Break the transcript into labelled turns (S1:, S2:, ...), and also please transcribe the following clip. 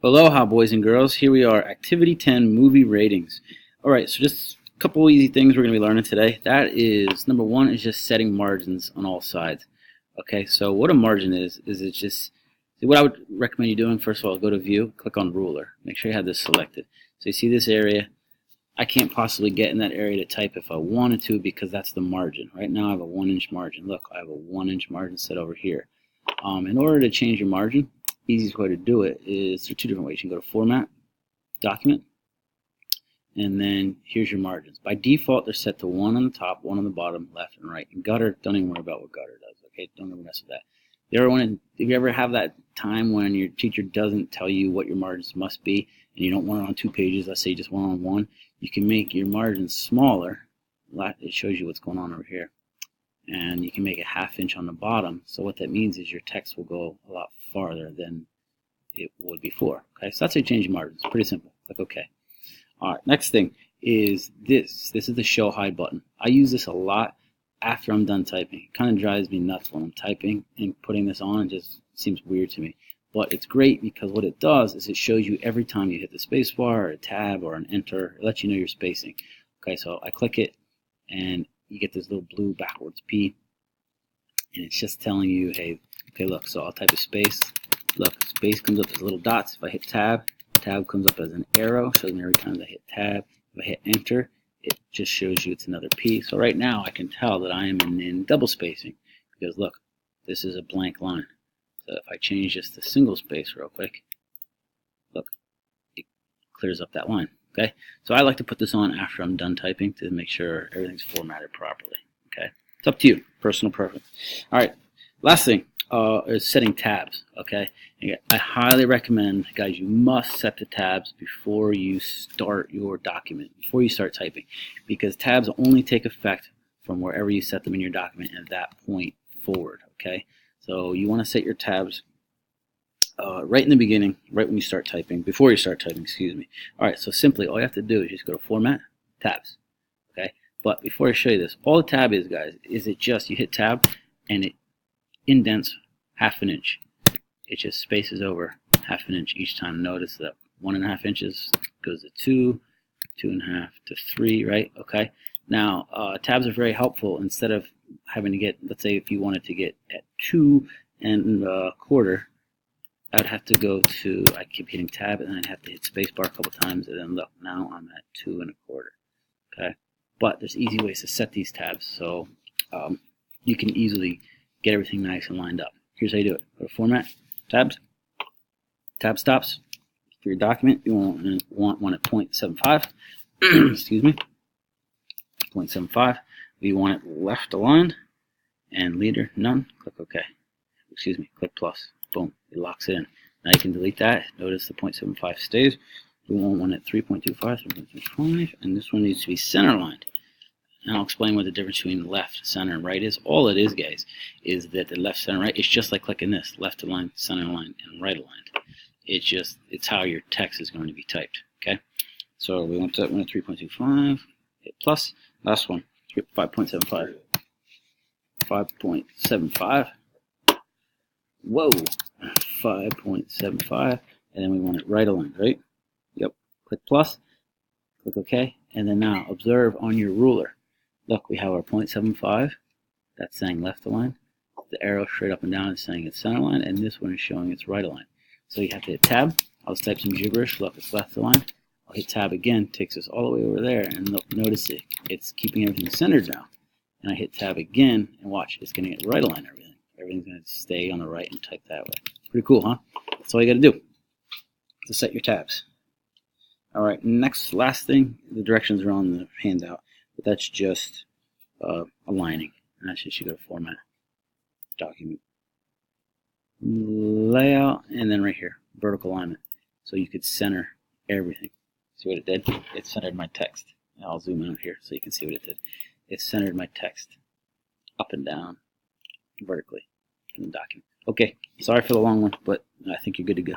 S1: Aloha, boys and girls. Here we are, Activity 10 movie ratings. Alright, so just a couple easy things we're going to be learning today. That is, number one is just setting margins on all sides. Okay, so what a margin is it's just, what I would recommend you doing, first of all, go to View, click on Ruler. Make sure you have this selected. So you see this area. I can't possibly get in that area to type if I wanted to because that's the margin. Right now I have a 1-inch margin. Look, I have a 1-inch margin set over here. In order to change your margin, easiest way to do it is through two different ways. You can go to Format, Document, and then here's your margins. By default, they're set to 1 on the top, 1 on the bottom, left and right. And gutter, don't even worry about what gutter does. Okay, don't ever mess with that. If you ever have that time when your teacher doesn't tell you what your margins must be, and you don't want it on 2 pages, let's say you just want it on 1, you can make your margins smaller. It shows you what's going on over here. And you can make a 1/2 inch on the bottom. So what that means is your text will go a lot farther than it would before. Okay, so that's how you change your margins. Pretty simple. Click OK. All right, next thing is this. This is the Show Hide button. I use this a lot after I'm done typing. It kind of drives me nuts when I'm typing, and putting this on just seems weird to me. But it's great because what it does is it shows you every time you hit the space bar or a tab or an enter. It lets you know your spacing. Okay, so I click it and you get this little blue backwards P, and it's just telling you, hey, okay, look, so I'll type a space. Look, space comes up as little dots. If I hit tab, tab comes up as an arrow, shows me every time I hit tab. If I hit enter, it just shows you it's another P. So right now I can tell that I am in double spacing because look, this is a blank line. So if I change this to single space real quick, look, it clears up that line. Okay, so I like to put this on after I'm done typing to make sure everything's formatted properly. Okay, it's up to you, personal preference. All right, last thing is setting tabs. Okay, I highly recommend, guys, you must set the tabs before you start your document, before you start typing, because tabs only take effect from wherever you set them in your document at that point forward. Okay, so you want to set your tabs right in the beginning, right when you start typing, before you start typing, excuse me. Alright, so simply all you have to do is just go to Format, Tabs. Okay, but before I show you this, all the tab is, guys, is it just you hit tab and it indents 1/2 inch. It just spaces over 1/2 inch each time. Notice that 1.5 inches goes to 2, 2.5 to 3, right? Okay, now tabs are very helpful. Instead of having to get, let's say if you wanted to get at 2 1/4, I would have to go to, I keep hitting tab and then I'd have to hit spacebar a couple times, and then look, now I'm at 2 1/4. Okay, but there's easy ways to set these tabs so you can easily get everything nice and lined up. Here's how you do it. Go to Format, Tabs, Tab Stops. For your document, you want one at 0.75. Excuse me, 0.75. You want it left aligned and leader none. Click OK. Excuse me, click plus. Boom, it locks it in. Now you can delete that. Notice the 0.75 stays. We want one at 3.25, 3.25, and this one needs to be center lined. And I'll explain what the difference between left, center, and right is. All it is, guys, is that the left, center, right, it's just like clicking this, left aligned, center aligned, and right aligned. It's how your text is going to be typed. Okay, so we want that one at 3.25. Hit plus. Last one, 5.75. 5.75. Whoa, 5.75, and then we want it right aligned, right? Yep. Click plus, click OK, and then now observe on your ruler. Look, we have our 0.75. That's saying left aligned. The arrow straight up and down is saying it's center aligned, and this one is showing it's right aligned. So you have to hit tab. I'll just type some gibberish. Look, it's left aligned. I'll hit tab again, takes us all the way over there, and look, notice it's keeping everything centered now. And I hit tab again, and watch, it's going to get right aligned everything. Everything's going to stay on the right and type that way. Pretty cool, huh? That's all you got to do to set your tabs. All right, last thing, the directions are on the handout, but that's just aligning. And that's just you go to Format, Document, Layout, and then right here, vertical alignment. So you could center everything. See what it did? It centered my text. I'll zoom out here so you can see what it did. It centered my text up and down vertically in the document. Okay, sorry for the long one, but I think you're good to go.